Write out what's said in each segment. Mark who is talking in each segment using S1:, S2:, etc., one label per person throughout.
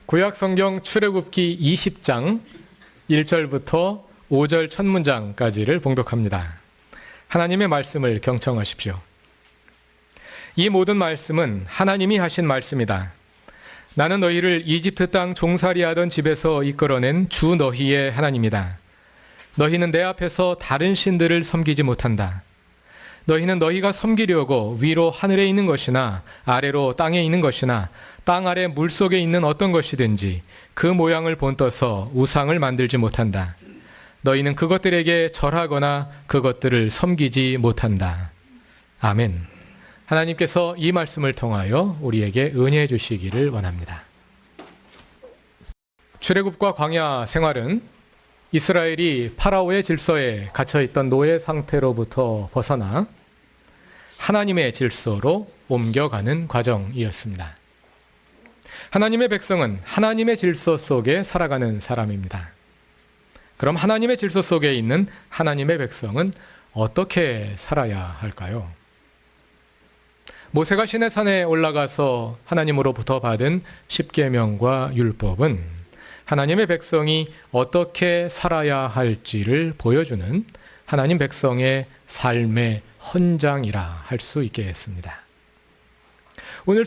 S1: 구약성경 출애굽기 20장 1절부터 5절 첫 문장까지를 봉독합니다. 하나님의 말씀을 경청하십시오. 이 모든 말씀은 하나님이 하신 말씀이다. 나는 너희를 이집트 땅 종살이하던 집에서 이끌어낸 주 너희의 하나님이다. 너희는 내 앞에서 다른 신들을 섬기지 못한다. 너희는 너희가 섬기려고 위로 하늘에 있는 것이나 아래로 땅에 있는 것이나 땅 아래 물속에 있는 어떤 것이든지 그 모양을 본떠서 우상을 만들지 못한다. 너희는 그것들에게 절하거나 그것들을 섬기지 못한다. 아멘. 하나님께서 이 말씀을 통하여 우리에게 은혜해 주시기를 원합니다. 출애굽과 광야 생활은 이스라엘이 파라오의 질서에 갇혀있던 노예 상태로부터 벗어나 하나님의 질서로 옮겨가는 과정이었습니다. 하나님의 백성은 하나님의 질서 속에 살아가는 사람입니다. 그럼 하나님의 질서 속에 있는 하나님의 백성은 어떻게 살아야 할까요? 모세가 시내산에 올라가서 하나님으로부터 받은 십계명과 율법은 하나님의 백성이 어떻게 살아야 할지를 보여주는 하나님 백성의 삶의 헌장이라 할 수 있겠습니다. 오늘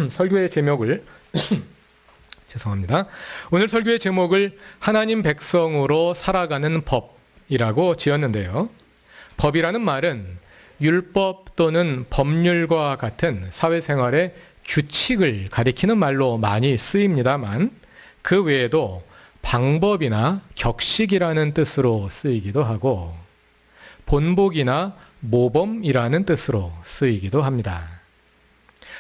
S1: 설교의 제목을 죄송합니다. 오늘 설교의 제목을 하나님 백성으로 살아가는 법이라고 지었는데요. 법이라는 말은 율법 또는 법률과 같은 사회생활의 규칙을 가리키는 말로 많이 쓰입니다만 그 외에도 방법이나 격식이라는 뜻으로 쓰이기도 하고 본보기나 모범이라는 뜻으로 쓰이기도 합니다.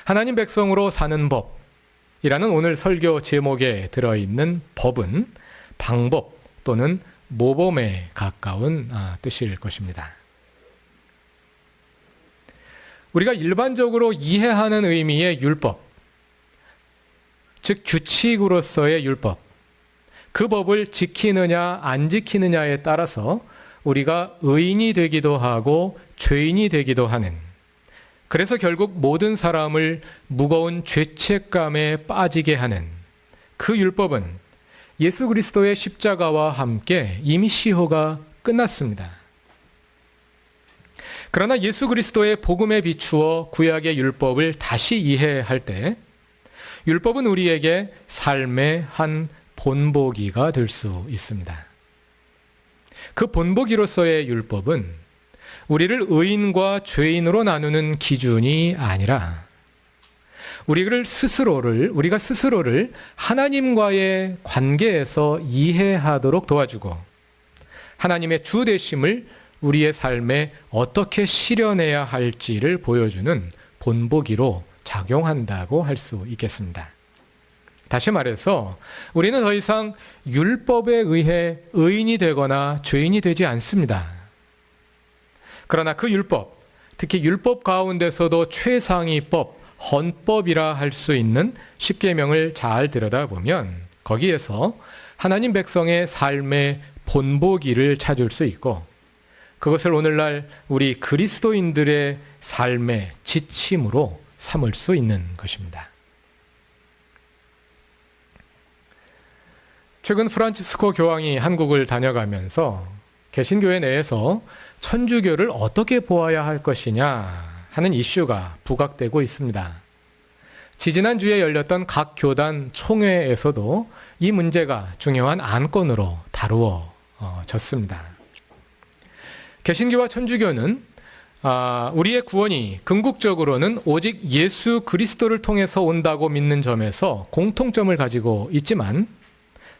S1: 하나님 백성으로 사는 법이라는 오늘 설교 제목에 들어있는 법은 방법 또는 모범에 가까운 뜻일 것입니다. 우리가 일반적으로 이해하는 의미의 율법, 즉 규칙으로서의 율법, 그 법을 지키느냐 안 지키느냐에 따라서 우리가 의인이 되기도 하고 죄인이 되기도 하는, 그래서 결국 모든 사람을 무거운 죄책감에 빠지게 하는 그 율법은 예수 그리스도의 십자가와 함께 이미 시효가 끝났습니다. 그러나 예수 그리스도의 복음에 비추어 구약의 율법을 다시 이해할 때 율법은 우리에게 삶의 한 본보기가 될 수 있습니다. 그 본보기로서의 율법은 우리를 의인과 죄인으로 나누는 기준이 아니라 우리가 스스로를 하나님과의 관계에서 이해하도록 도와주고 하나님의 주 되심을 우리의 삶에 어떻게 실현해야 할지를 보여주는 본보기로 작용한다고 할 수 있겠습니다. 다시 말해서 우리는 더 이상 율법에 의해 의인이 되거나 죄인이 되지 않습니다. 그러나 그 율법, 특히 율법 가운데서도 최상위법, 헌법이라 할 수 있는 십계명을 잘 들여다보면 거기에서 하나님 백성의 삶의 본보기를 찾을 수 있고 그것을 오늘날 우리 그리스도인들의 삶의 지침으로 삼을 수 있는 것입니다. 최근 프란치스코 교황이 한국을 다녀가면서 개신교회 내에서 천주교를 어떻게 보아야 할 것이냐 하는 이슈가 부각되고 있습니다. 지지난주에 열렸던 각 교단 총회에서도 이 문제가 중요한 안건으로 다루어졌습니다. 개신교와 천주교는 우리의 구원이 궁극적으로는 오직 예수 그리스도를 통해서 온다고 믿는 점에서 공통점을 가지고 있지만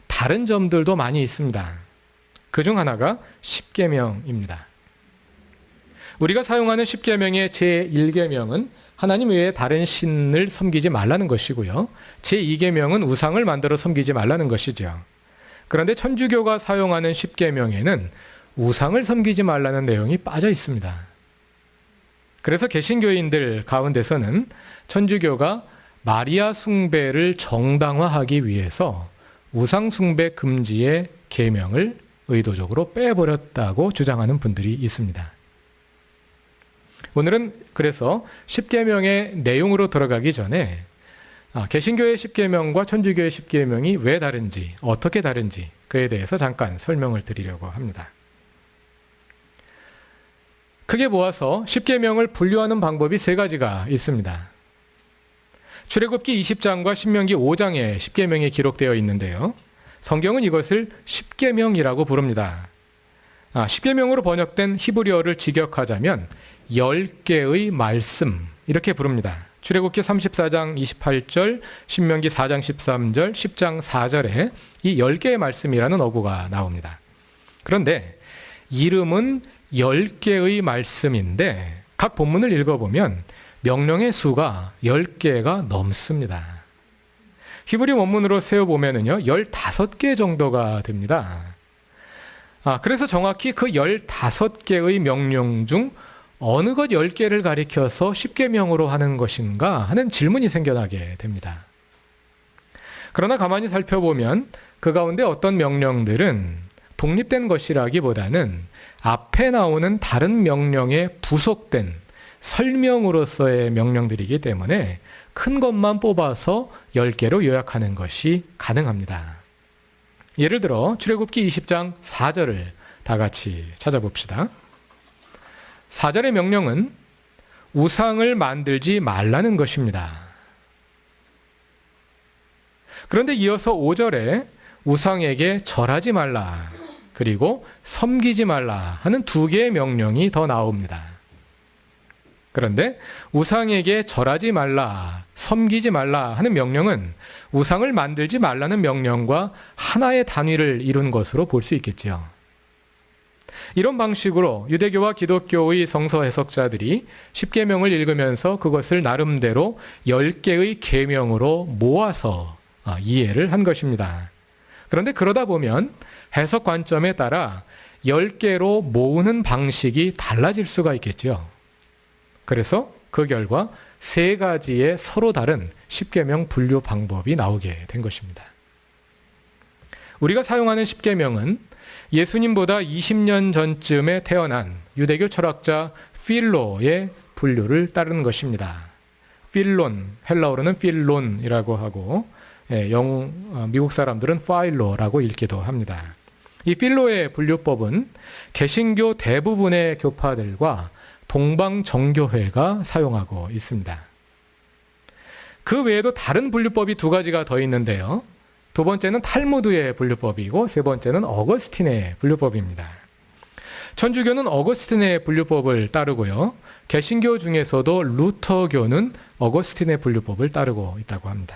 S1: 다른 점들도 많이 있습니다. 그중 하나가 십계명입니다. 우리가 사용하는 십계명의 제1계명은 하나님 외에 다른 신을 섬기지 말라는 것이고요. 제2계명은 우상을 만들어 섬기지 말라는 것이죠. 그런데 천주교가 사용하는 십계명에는 우상을 섬기지 말라는 내용이 빠져 있습니다. 그래서 개신교인들 가운데서는 천주교가 마리아 숭배를 정당화하기 위해서 우상 숭배 금지의 계명을 의도적으로 빼버렸다고 주장하는 분들이 있습니다. 오늘은 그래서 십계명의 내용으로 들어가기 전에 개신교의 십계명과 천주교의 십계명이 왜 다른지, 어떻게 다른지 그에 대해서 잠깐 설명을 드리려고 합니다. 크게 모아서 십계명을 분류하는 방법이 세 가지가 있습니다. 출애굽기 20장과 신명기 5장에 십계명이 기록되어 있는데요. 성경은 이것을 십계명이라고 부릅니다. 십계명으로 번역된 히브리어를 직역하자면 10개의 말씀 이렇게 부릅니다. 출애굽기 34장 28절, 신명기 4장 13절, 10장 4절에 이 10개의 말씀이라는 어구가 나옵니다. 그런데 이름은 10개의 말씀인데 각 본문을 읽어보면 명령의 수가 10개가 넘습니다. 히브리 원문으로 세어보면요 15개 정도가 됩니다. 그래서 정확히 그 15개의 명령 중 어느 것 10개를 가리켜서 십계명으로 하는 것인가 하는 질문이 생겨나게 됩니다. 그러나 가만히 살펴보면 그 가운데 어떤 명령들은 독립된 것이라기보다는 앞에 나오는 다른 명령에 부속된 설명으로서의 명령들이기 때문에 큰 것만 뽑아서 10개로 요약하는 것이 가능합니다. 예를 들어 출애굽기 20장 4절을 다 같이 찾아봅시다. 4절의 명령은 우상을 만들지 말라는 것입니다. 그런데 이어서 5절에 우상에게 절하지 말라, 그리고 섬기지 말라 하는 두 개의 명령이 더 나옵니다. 그런데 우상에게 절하지 말라, 섬기지 말라 하는 명령은 우상을 만들지 말라는 명령과 하나의 단위를 이룬 것으로 볼 수 있겠지요. 이런 방식으로 유대교와 기독교의 성서 해석자들이 십계명을 읽으면서 그것을 나름대로 10개의 계명으로 모아서 이해를 한 것입니다. 그런데 그러다 보면 해석 관점에 따라 10개로 모으는 방식이 달라질 수가 있겠죠. 그래서 그 결과 세 가지의 서로 다른 십계명 분류 방법이 나오게 된 것입니다. 우리가 사용하는 십계명은 예수님보다 20년 전쯤에 태어난 유대교 철학자 필로의 분류를 따르는 것입니다. 필론, 헬라어로는 필론이라고 하고 미국 사람들은 파일로라고 읽기도 합니다. 이 필로의 분류법은 개신교 대부분의 교파들과 동방정교회가 사용하고 있습니다. 그 외에도 다른 분류법이 두 가지가 더 있는데요. 두 번째는 탈무드의 분류법이고 세 번째는 어거스틴의 분류법입니다. 천주교는 어거스틴의 분류법을 따르고요. 개신교 중에서도 루터교는 어거스틴의 분류법을 따르고 있다고 합니다.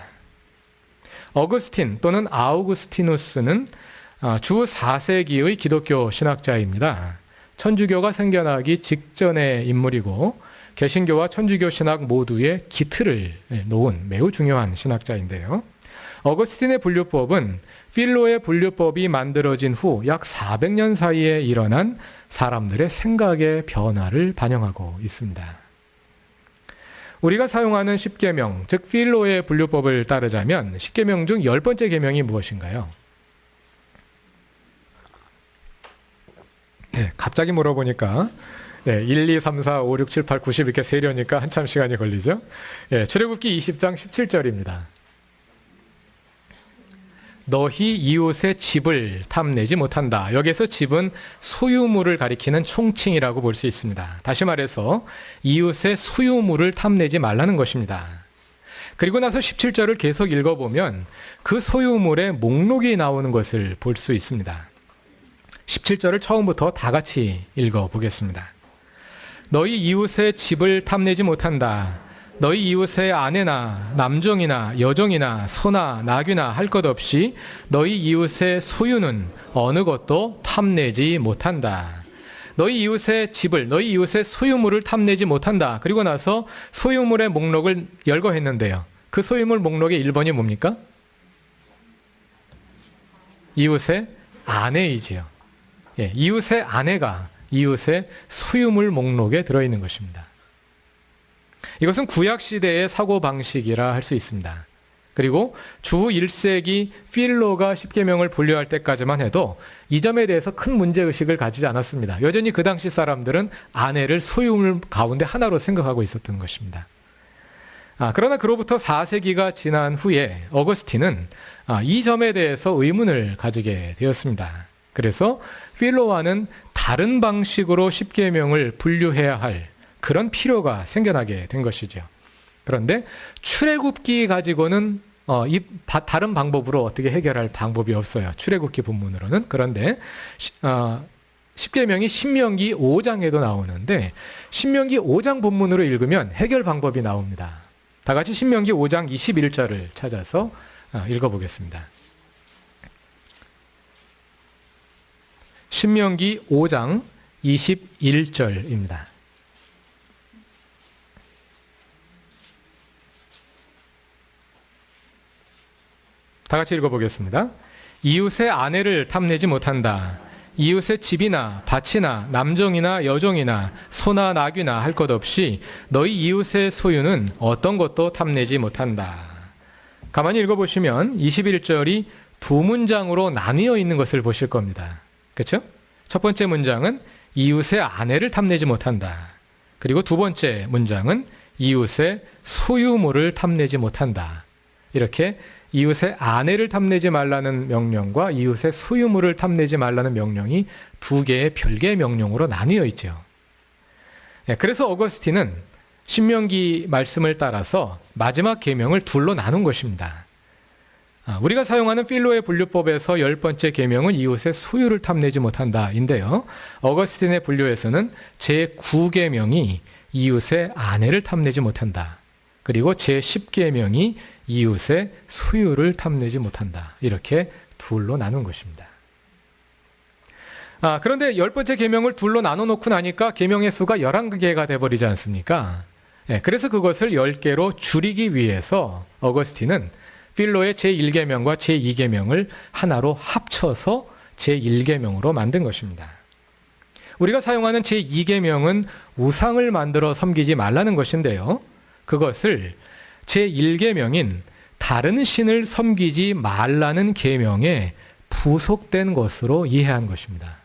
S1: 어거스틴 또는 아우구스티누스는 주 4세기의 기독교 신학자입니다. 천주교가 생겨나기 직전의 인물이고 개신교와 천주교 신학 모두의 기틀을 놓은 매우 중요한 신학자인데요. 어거스틴의 분류법은 필로의 분류법이 만들어진 후 약 400년 사이에 일어난 사람들의 생각의 변화를 반영하고 있습니다. 우리가 사용하는 십계명, 즉 필로의 분류법을 따르자면 십계명 중 10번째 계명이 무엇인가요? 갑자기 물어보니까 1, 2, 3, 4, 5, 6, 7, 8, 90 이렇게 세려니까 한참 시간이 걸리죠. 출애굽기 20장 17절입니다. 너희 이웃의 집을 탐내지 못한다. 여기서 집은 소유물을 가리키는 총칭이라고 볼 수 있습니다. 다시 말해서 이웃의 소유물을 탐내지 말라는 것입니다. 그리고 나서 17절을 계속 읽어보면 그 소유물의 목록이 나오는 것을 볼 수 있습니다. 17절을 처음부터 다 같이 읽어보겠습니다. 너희 이웃의 집을 탐내지 못한다. 너희 이웃의 아내나 남종이나 여종이나 소나 나귀나 할 것 없이 너희 이웃의 소유는 어느 것도 탐내지 못한다. 너희 이웃의 집을, 너희 이웃의 소유물을 탐내지 못한다. 그리고 나서 소유물의 목록을 열거했는데요. 그 소유물 목록의 1번이 뭡니까? 이웃의 아내이지요. 이웃의 아내가 이웃의 소유물 목록에 들어있는 것입니다. 이것은 구약시대의 사고방식이라 할 수 있습니다. 그리고 주 1세기 필로가 십계명을 분류할 때까지만 해도 이 점에 대해서 큰 문제의식을 가지지 않았습니다. 여전히 그 당시 사람들은 아내를 소유물 가운데 하나로 생각하고 있었던 것입니다. 그러나 그로부터 4세기가 지난 후에 어거스틴은 이 점에 대해서 의문을 가지게 되었습니다. 그래서 필로와는 다른 방식으로 십계명을 분류해야 할 그런 필요가 생겨나게 된 것이죠. 그런데 출애굽기 가지고는 다른 방법으로 어떻게 해결할 방법이 없어요. 출애굽기 본문으로는. 그런데 십계명이 신명기 5장에도 나오는데 신명기 5장 본문으로 읽으면 해결 방법이 나옵니다. 다 같이 신명기 5장 21절을 찾아서 읽어보겠습니다. 신명기 5장 21절입니다. 다 같이 읽어보겠습니다. 이웃의 아내를 탐내지 못한다. 이웃의 집이나 밭이나 남종이나 여종이나 소나 나귀나 할 것 없이 너희 이웃의 소유는 어떤 것도 탐내지 못한다. 가만히 읽어보시면 21절이 두 문장으로 나뉘어 있는 것을 보실 겁니다. 그렇죠? 첫 번째 문장은 이웃의 아내를 탐내지 못한다. 그리고 두 번째 문장은 이웃의 소유물을 탐내지 못한다. 이렇게 이웃의 아내를 탐내지 말라는 명령과 이웃의 소유물을 탐내지 말라는 명령이 두 개의 별개의 명령으로 나뉘어 있죠. 그래서 어거스틴은 신명기 말씀을 따라서 마지막 계명을 둘로 나눈 것입니다. 우리가 사용하는 필로의 분류법에서 10번째 계명은 이웃의 소유를 탐내지 못한다인데요. 어거스틴의 분류에서는 제9계명이 이웃의 아내를 탐내지 못한다. 그리고 제10계명이 이웃의 소유를 탐내지 못한다. 이렇게 둘로 나눈 것입니다. 그런데 10번째 계명을 둘로 나눠놓고 나니까 계명의 수가 11개가 돼버리지 않습니까? 그래서 그것을 10개로 줄이기 위해서 어거스틴은 필로의 제1계명과 제2계명을 하나로 합쳐서 제1계명으로 만든 것입니다. 우리가 사용하는 제2계명은 우상을 만들어 섬기지 말라는 것인데요. 그것을 제1계명인 다른 신을 섬기지 말라는 계명에 부속된 것으로 이해한 것입니다.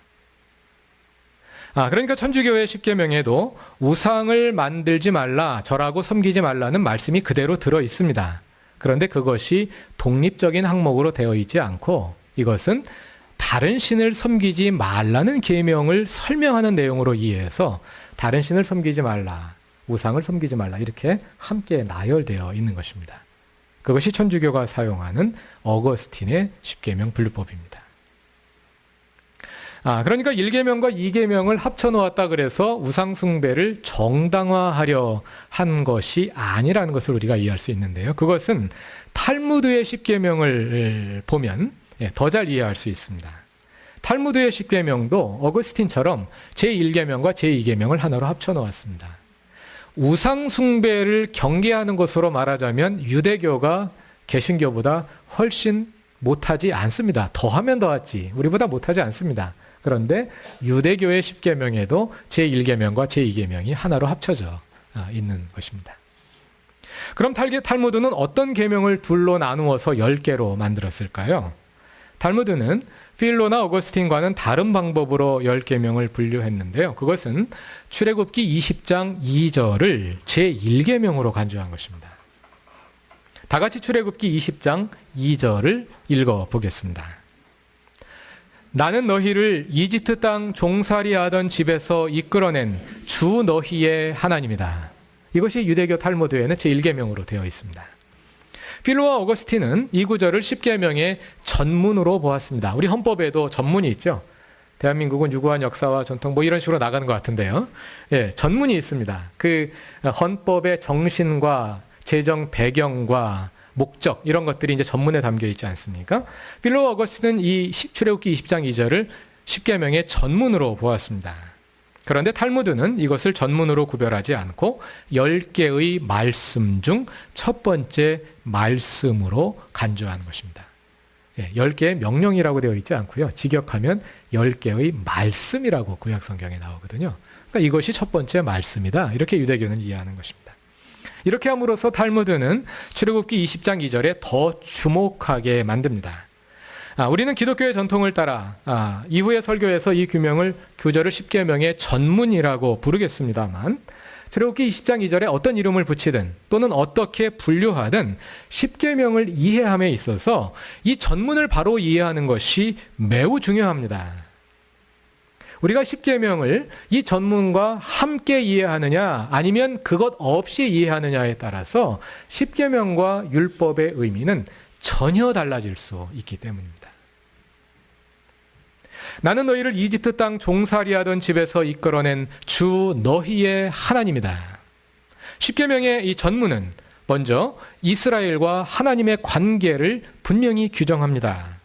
S1: 그러니까 천주교의 10계명에도 우상을 만들지 말라, 절하고 섬기지 말라는 말씀이 그대로 들어 있습니다. 그런데 그것이 독립적인 항목으로 되어 있지 않고 이것은 다른 신을 섬기지 말라는 계명을 설명하는 내용으로 이해해서 다른 신을 섬기지 말라, 우상을 섬기지 말라 이렇게 함께 나열되어 있는 것입니다. 그것이 천주교가 사용하는 어거스틴의 십계명 분류법입니다. 그러니까 1계명과 2계명을 합쳐놓았다 그래서 우상숭배를 정당화하려 한 것이 아니라는 것을 우리가 이해할 수 있는데요. 그것은 탈무드의 십계명을 보면 더 잘 이해할 수 있습니다. 탈무드의 십계명도 어거스틴처럼 제1계명과 제2계명을 하나로 합쳐놓았습니다. 우상숭배를 경계하는 것으로 말하자면 유대교가 개신교보다 훨씬 못하지 않습니다. 더하면 더하지 우리보다 못하지 않습니다. 그런데 유대교의 10계명에도 제1계명과 제2계명이 하나로 합쳐져 있는 것입니다. 그럼 탈무드는 어떤 계명을 둘로 나누어서 10개로 만들었을까요? 탈무드는 필로나 어거스틴과는 다른 방법으로 10계명을 분류했는데요. 그것은 출애굽기 20장 2절을 제1계명으로 간주한 것입니다. 다 같이 출애굽기 20장 2절을 읽어보겠습니다. 나는 너희를 이집트 땅 종살이 하던 집에서 이끌어낸 주 너희의 하나님이다. 이것이 유대교 탈무드에는 제1계명으로 되어 있습니다. 필로와 어거스틴은 이 구절을 10계명의 전문으로 보았습니다. 우리 헌법에도 전문이 있죠. 대한민국은 유구한 역사와 전통 이런 식으로 나가는 것 같은데요. 전문이 있습니다. 그 헌법의 정신과 재정 배경과 목적 이런 것들이 이제 전문에 담겨 있지 않습니까? 필로와 어거스틴은 이 출애굽기 20장 2절을 10계명의 전문으로 보았습니다. 그런데 탈무드는 이것을 전문으로 구별하지 않고 10개의 말씀 중 첫 번째 말씀으로 간주하는 것입니다. 10개의 명령이라고 되어 있지 않고요. 직역하면 10개의 말씀이라고 구약 성경에 나오거든요. 그러니까 이것이 첫 번째 말씀이다. 이렇게 유대교는 이해하는 것입니다. 이렇게 함으로써 탈무드는 출애굽기 20장 2절에 더 주목하게 만듭니다. 우리는 기독교의 전통을 따라 이후의 설교에서 이 규절을 10계명의 전문이라고 부르겠습니다만 출애굽기 20장 2절에 어떤 이름을 붙이든 또는 어떻게 분류하든 십계명을 이해함에 있어서 이 전문을 바로 이해하는 것이 매우 중요합니다. 우리가 십계명을 이 전문과 함께 이해하느냐 아니면 그것 없이 이해하느냐에 따라서 십계명과 율법의 의미는 전혀 달라질 수 있기 때문입니다. 나는 너희를 이집트 땅 종살이하던 집에서 이끌어낸 주 너희의 하나님이다. 십계명의 이 전문은 먼저 이스라엘과 하나님의 관계를 분명히 규정합니다.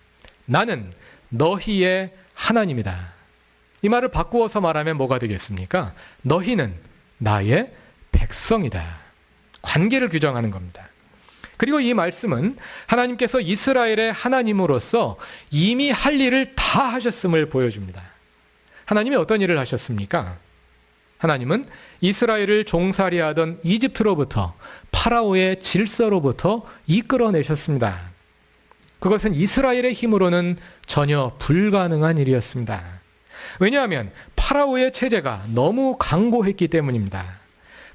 S1: 나는 너희의 하나님이다. 이 말을 바꾸어서 말하면 뭐가 되겠습니까? 너희는 나의 백성이다. 관계를 규정하는 겁니다. 그리고 이 말씀은 하나님께서 이스라엘의 하나님으로서 이미 할 일을 다 하셨음을 보여줍니다. 하나님이 어떤 일을 하셨습니까? 하나님은 이스라엘을 종살이하던 이집트로부터 파라오의 질서로부터 이끌어내셨습니다. 그것은 이스라엘의 힘으로는 전혀 불가능한 일이었습니다. 왜냐하면 파라오의 체제가 너무 강고했기 때문입니다.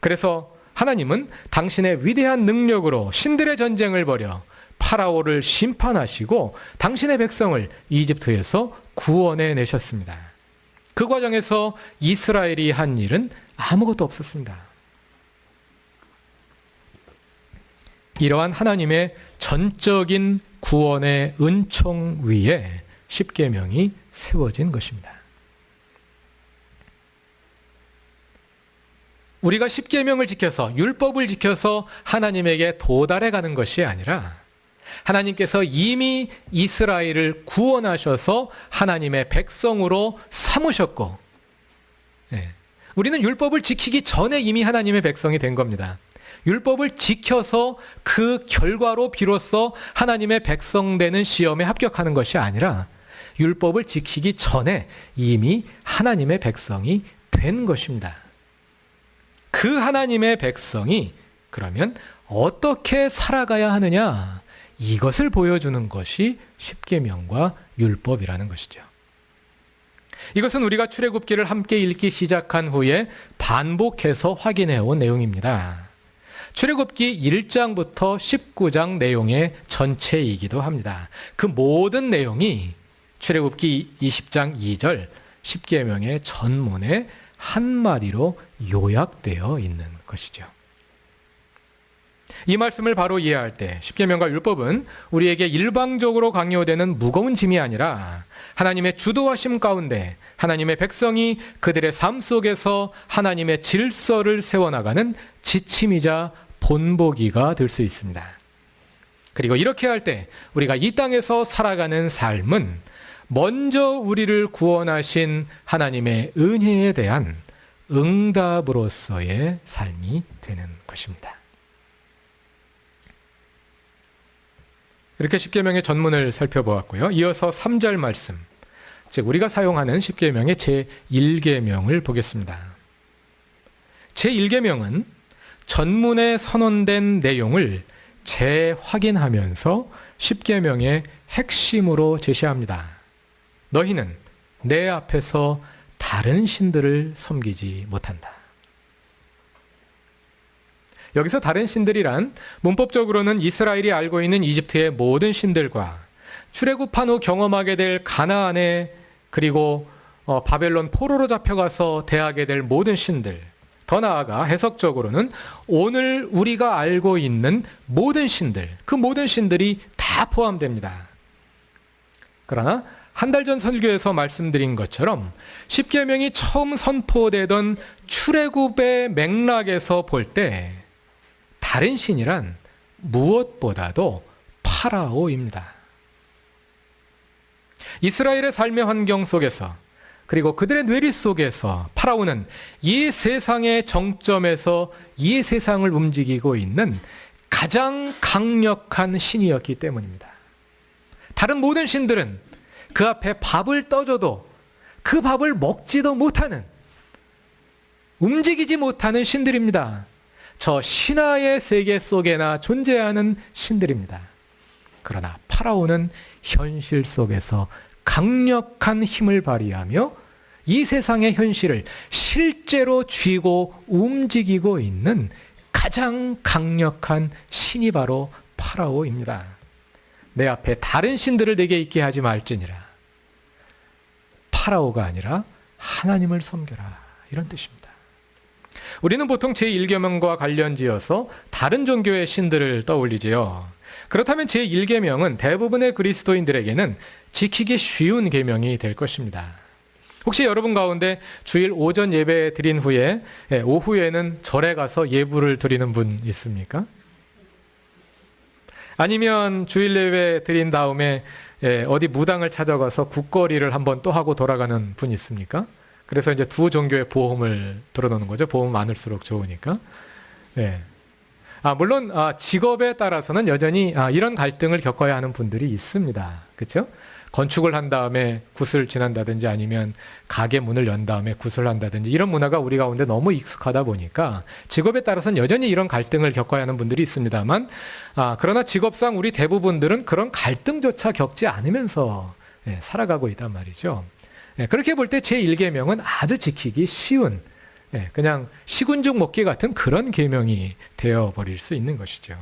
S1: 그래서 하나님은 당신의 위대한 능력으로 신들의 전쟁을 벌여 파라오를 심판하시고 당신의 백성을 이집트에서 구원해 내셨습니다. 그 과정에서 이스라엘이 한 일은 아무것도 없었습니다. 이러한 하나님의 전적인 구원의 은총 위에 십계명이 세워진 것입니다. 우리가 십계명을 지켜서 율법을 지켜서 하나님에게 도달해 가는 것이 아니라 하나님께서 이미 이스라엘을 구원하셔서 하나님의 백성으로 삼으셨고 우리는 율법을 지키기 전에 이미 하나님의 백성이 된 겁니다. 율법을 지켜서 그 결과로 비로소 하나님의 백성 되는 시험에 합격하는 것이 아니라 율법을 지키기 전에 이미 하나님의 백성이 된 것입니다. 그 하나님의 백성이 그러면 어떻게 살아가야 하느냐, 이것을 보여주는 것이 십계명과 율법이라는 것이죠. 이것은 우리가 출애굽기를 함께 읽기 시작한 후에 반복해서 확인해 온 내용입니다. 출애굽기 1장부터 19장 내용의 전체이기도 합니다. 그 모든 내용이 출애굽기 20장 2절 십계명의 전문에 한마디로 요약되어 있는 것이죠. 이 말씀을 바로 이해할 때 십계명과 율법은 우리에게 일방적으로 강요되는 무거운 짐이 아니라 하나님의 주도하심 가운데 하나님의 백성이 그들의 삶 속에서 하나님의 질서를 세워나가는 지침이자 본보기가 될 수 있습니다. 그리고 이렇게 할 때 우리가 이 땅에서 살아가는 삶은 먼저 우리를 구원하신 하나님의 은혜에 대한 응답으로서의 삶이 되는 것입니다. 이렇게 십계명의 전문을 살펴보았고요. 이어서 3절 말씀, 즉 우리가 사용하는 십계명의 제1계명을 보겠습니다. 제1계명은 전문에 선언된 내용을 재확인하면서 십계명의 핵심으로 제시합니다. 너희는 내 앞에서 다른 신들을 섬기지 못한다. 여기서 다른 신들이란 문법적으로는 이스라엘이 알고 있는 이집트의 모든 신들과 출애굽한 후 경험하게 될 가나안에 그리고 바벨론 포로로 잡혀가서 대하게 될 모든 신들, 더 나아가 해석적으로는 오늘 우리가 알고 있는 모든 신들, 그 모든 신들이 다 포함됩니다. 그러나 한 달 전 설교에서 말씀드린 것처럼 십계명이 처음 선포되던 출애굽의 맥락에서 볼 때 다른 신이란 무엇보다도 파라오입니다. 이스라엘의 삶의 환경 속에서 그리고 그들의 뇌리 속에서 파라오는 이 세상의 정점에서 이 세상을 움직이고 있는 가장 강력한 신이었기 때문입니다. 다른 모든 신들은 그 앞에 밥을 떠줘도 그 밥을 먹지도 못하는, 움직이지 못하는 신들입니다. 저 신화의 세계 속에나 존재하는 신들입니다. 그러나 파라오는 현실 속에서 강력한 힘을 발휘하며 이 세상의 현실을 실제로 쥐고 움직이고 있는 가장 강력한 신이 바로 파라오입니다. 내 앞에 다른 신들을 내게 있게 하지 말지니라. 파라오가 아니라 하나님을 섬겨라. 이런 뜻입니다. 우리는 보통 제1계명과 관련지어서 다른 종교의 신들을 떠올리지요. 그렇다면 제1계명은 대부분의 그리스도인들에게는 지키기 쉬운 계명이 될 것입니다. 혹시 여러분 가운데 주일 오전 예배 드린 후에 오후에는 절에 가서 예불을 드리는 분 있습니까? 아니면 주일 예배 드린 다음에 어디 무당을 찾아가서 국거리를 한번 또 하고 돌아가는 분 있습니까? 그래서 이제 두 종교의 보험을 들어놓는 거죠. 보험 많을수록 좋으니까. 물론 직업에 따라서는 여전히 이런 갈등을 겪어야 하는 분들이 있습니다. 그렇죠? 건축을 한 다음에 굿을 지난다든지 아니면 가게 문을 연 다음에 굿을 한다든지 이런 문화가 우리 가운데 너무 익숙하다 보니까 직업에 따라서는 여전히 이런 갈등을 겪어야 하는 분들이 있습니다만 그러나 직업상 우리 대부분들은 그런 갈등조차 겪지 않으면서 살아가고 있단 말이죠. 그렇게 볼 때 제1계명은 아주 지키기 쉬운 그냥 시군죽 먹기 같은 그런 계명이 되어버릴 수 있는 것이죠.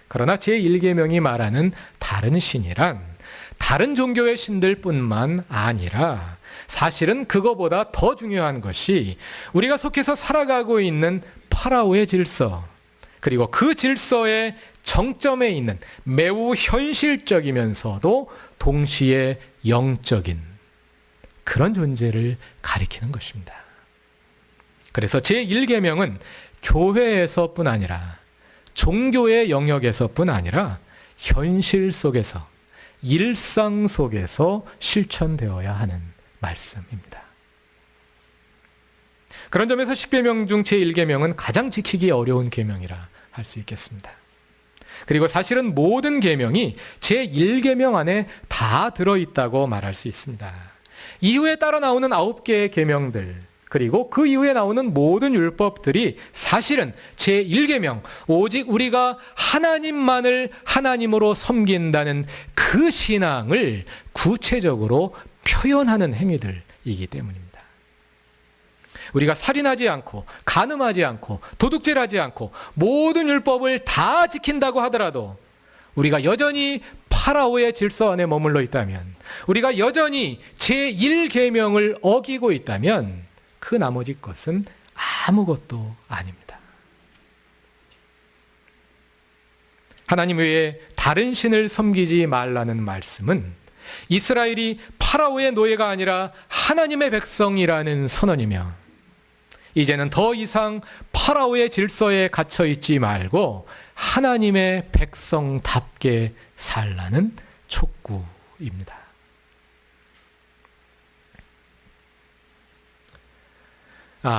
S1: 그러나 제1계명이 말하는 다른 신이란 다른 종교의 신들뿐만 아니라 사실은 그거보다 더 중요한 것이 우리가 속해서 살아가고 있는 파라오의 질서, 그리고 그 질서의 정점에 있는 매우 현실적이면서도 동시에 영적인 그런 존재를 가리키는 것입니다. 그래서 제1계명은 교회에서뿐 아니라 종교의 영역에서뿐 아니라 현실 속에서 일상 속에서 실천되어야 하는 말씀입니다. 그런 점에서 10계명 중 제1계명은 가장 지키기 어려운 계명이라 할 수 있겠습니다. 그리고 사실은 모든 계명이 제1계명 안에 다 들어있다고 말할 수 있습니다. 이후에 따라 나오는 9개의 계명들 그리고 그 이후에 나오는 모든 율법들이 사실은 제1계명, 오직 우리가 하나님만을 하나님으로 섬긴다는 그 신앙을 구체적으로 표현하는 행위들이기 때문입니다. 우리가 살인하지 않고 간음하지 않고 도둑질하지 않고 모든 율법을 다 지킨다고 하더라도 우리가 여전히 파라오의 질서 안에 머물러 있다면, 우리가 여전히 제1계명을 어기고 있다면 그 나머지 것은 아무것도 아닙니다. 하나님 외에 다른 신을 섬기지 말라는 말씀은 이스라엘이 파라오의 노예가 아니라 하나님의 백성이라는 선언이며, 이제는 더 이상 파라오의 질서에 갇혀 있지 말고 하나님의 백성답게 살라는 촉구입니다.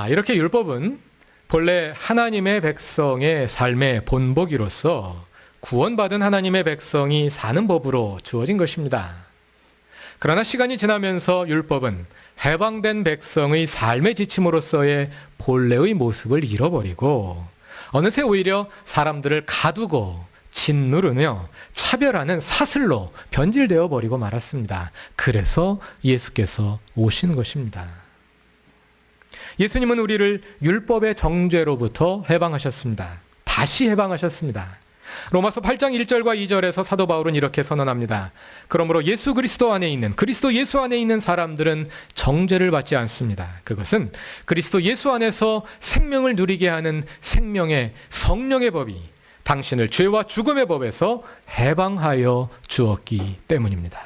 S1: 이렇게 율법은 본래 하나님의 백성의 삶의 본보기로서 구원받은 하나님의 백성이 사는 법으로 주어진 것입니다. 그러나 시간이 지나면서 율법은 해방된 백성의 삶의 지침으로서의 본래의 모습을 잃어버리고 어느새 오히려 사람들을 가두고 짓누르며 차별하는 사슬로 변질되어 버리고 말았습니다. 그래서 예수께서 오신 것입니다. 예수님은 우리를 율법의 정죄로부터 해방하셨습니다. 다시 해방하셨습니다. 로마서 8장 1절과 2절에서 사도 바울은 이렇게 선언합니다. 그러므로 예수 그리스도 안에 있는, 그리스도 예수 안에 있는 사람들은 정죄를 받지 않습니다. 그것은 그리스도 예수 안에서 생명을 누리게 하는 생명의 성령의 법이 당신을 죄와 죽음의 법에서 해방하여 주었기 때문입니다.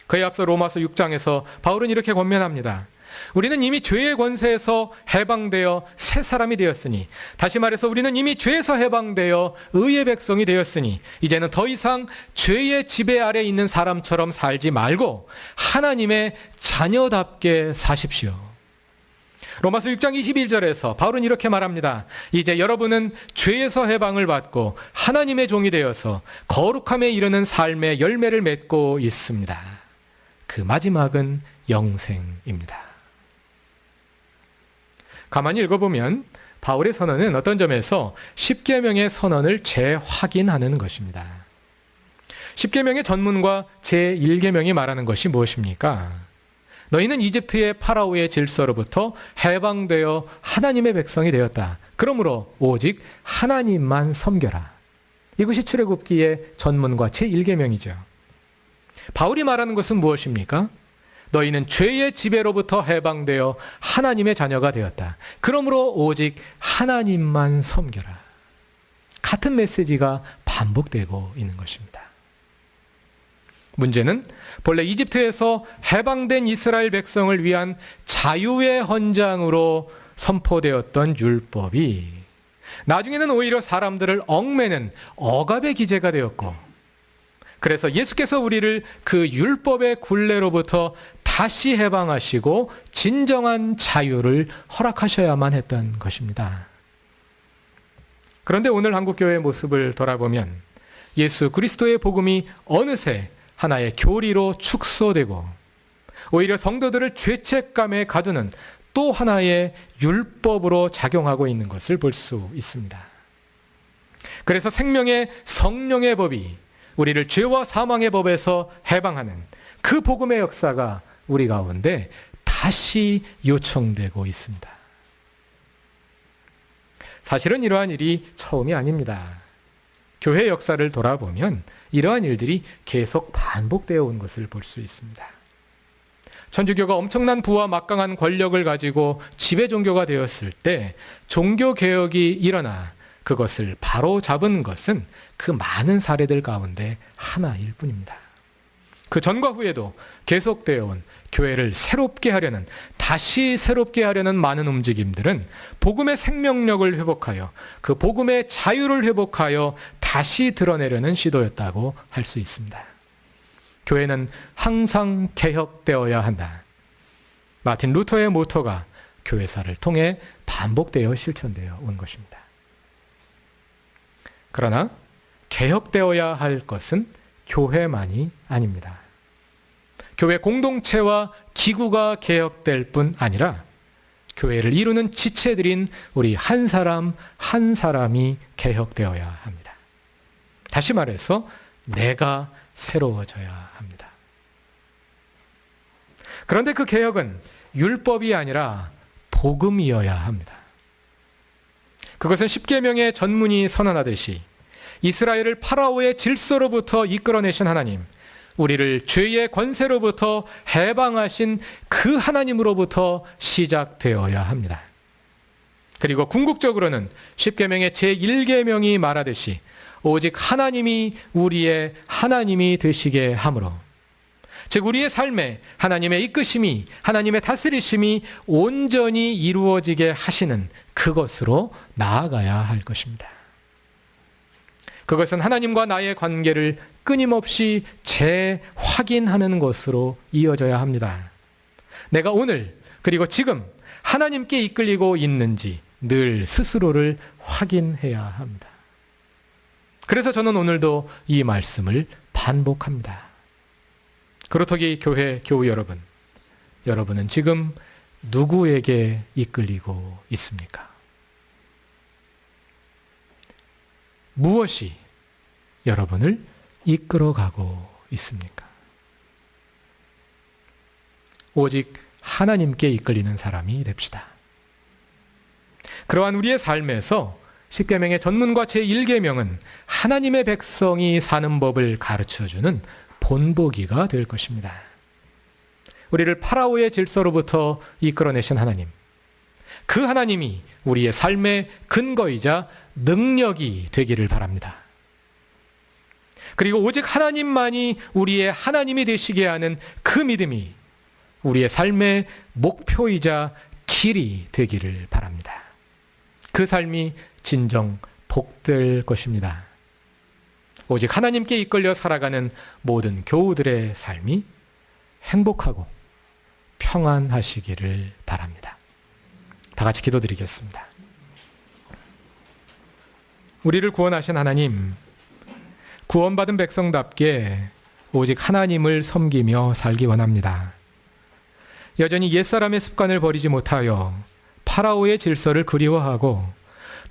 S1: 그에 앞서 로마서 6장에서 바울은 이렇게 권면합니다. 우리는 이미 죄의 권세에서 해방되어 새 사람이 되었으니, 다시 말해서 우리는 이미 죄에서 해방되어 의의 백성이 되었으니 이제는 더 이상 죄의 지배 아래 있는 사람처럼 살지 말고 하나님의 자녀답게 사십시오. 로마서 6장 21절에서 바울은 이렇게 말합니다. 이제 여러분은 죄에서 해방을 받고 하나님의 종이 되어서 거룩함에 이르는 삶의 열매를 맺고 있습니다. 그 마지막은 영생입니다. 가만히 읽어보면 바울의 선언은 어떤 점에서 10계명의 선언을 재확인하는 것입니다. 10계명의 전문과 제1계명이 말하는 것이 무엇입니까? 너희는 이집트의 파라오의 질서로부터 해방되어 하나님의 백성이 되었다. 그러므로 오직 하나님만 섬겨라. 이것이 출애굽기의 전문과 제1계명이죠. 바울이 말하는 것은 무엇입니까? 너희는 죄의 지배로부터 해방되어 하나님의 자녀가 되었다. 그러므로 오직 하나님만 섬겨라. 같은 메시지가 반복되고 있는 것입니다. 문제는 본래 이집트에서 해방된 이스라엘 백성을 위한 자유의 헌장으로 선포되었던 율법이 나중에는 오히려 사람들을 얽매는 억압의 기제가 되었고, 그래서 예수께서 우리를 그 율법의 굴레로부터 다시 해방하시고 진정한 자유를 허락하셔야만 했던 것입니다. 그런데 오늘 한국교회의 모습을 돌아보면 예수 그리스도의 복음이 어느새 하나의 교리로 축소되고 오히려 성도들을 죄책감에 가두는 또 하나의 율법으로 작용하고 있는 것을 볼 수 있습니다. 그래서 생명의 성령의 법이 우리를 죄와 사망의 법에서 해방하는 그 복음의 역사가 우리 가운데 다시 요청되고 있습니다. 사실은 이러한 일이 처음이 아닙니다. 교회 역사를 돌아보면 이러한 일들이 계속 반복되어 온 것을 볼 수 있습니다. 천주교가 엄청난 부와 막강한 권력을 가지고 지배 종교가 되었을 때 종교개혁이 일어나 그것을 바로 잡은 것은 그 많은 사례들 가운데 하나일 뿐입니다. 그 전과 후에도 계속되어 온 교회를 새롭게 하려는, 다시 새롭게 하려는 많은 움직임들은 복음의 생명력을 회복하여 그 복음의 자유를 회복하여 다시 드러내려는 시도였다고 할 수 있습니다. 교회는 항상 개혁되어야 한다. 마틴 루터의 모토가 교회사를 통해 반복되어 실천되어 온 것입니다. 그러나 개혁되어야 할 것은 교회만이 아닙니다. 교회 공동체와 기구가 개혁될 뿐 아니라 교회를 이루는 지체들인 우리 한 사람 한 사람이 개혁되어야 합니다. 다시 말해서 내가 새로워져야 합니다. 그런데 그 개혁은 율법이 아니라 복음이어야 합니다. 그것은 십계명의 전문이 선언하듯이 이스라엘을 파라오의 질서로부터 이끌어내신 하나님, 우리를 죄의 권세로부터 해방하신 그 하나님으로부터 시작되어야 합니다. 그리고 궁극적으로는 십계명의 제1계명이 말하듯이 오직 하나님이 우리의 하나님이 되시게 함으로, 즉 우리의 삶에 하나님의 이끄심이, 하나님의 다스리심이 온전히 이루어지게 하시는 그것으로 나아가야 할 것입니다. 그것은 하나님과 나의 관계를 끊임없이 재확인하는 것으로 이어져야 합니다. 내가 오늘 그리고 지금 하나님께 이끌리고 있는지 늘 스스로를 확인해야 합니다. 그래서 저는 오늘도 이 말씀을 반복합니다. 그렇다기 교회 교우 여러분, 여러분은 지금 누구에게 이끌리고 있습니까? 무엇이 여러분을 이끌어가고 있습니까? 오직 하나님께 이끌리는 사람이 됩시다. 그러한 우리의 삶에서 십계명의 전문과 제1계명은 하나님의 백성이 사는 법을 가르쳐주는 본보기가 될 것입니다. 우리를 파라오의 질서로부터 이끌어내신 하나님, 그 하나님이 우리의 삶의 근거이자 능력이 되기를 바랍니다. 그리고 오직 하나님만이 우리의 하나님이 되시게 하는 그 믿음이 우리의 삶의 목표이자 길이 되기를 바랍니다. 그 삶이 진정 복될 것입니다. 오직 하나님께 이끌려 살아가는 모든 교우들의 삶이 행복하고 평안하시기를 바랍니다. 다 같이 기도드리겠습니다. 우리를 구원하신 하나님, 구원받은 백성답게 오직 하나님을 섬기며 살기 원합니다. 여전히 옛사람의 습관을 버리지 못하여 파라오의 질서를 그리워하고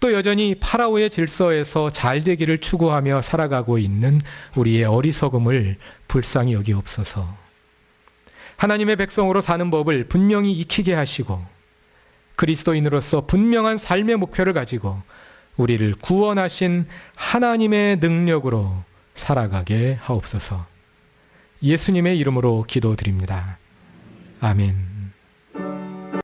S1: 또 여전히 파라오의 질서에서 잘 되기를 추구하며 살아가고 있는 우리의 어리석음을 불쌍히 여기옵소서. 하나님의 백성으로 사는 법을 분명히 익히게 하시고 그리스도인으로서 분명한 삶의 목표를 가지고 우리를 구원하신 하나님의 능력으로 살아가게 하옵소서. 예수님의 이름으로 기도드립니다. 아멘.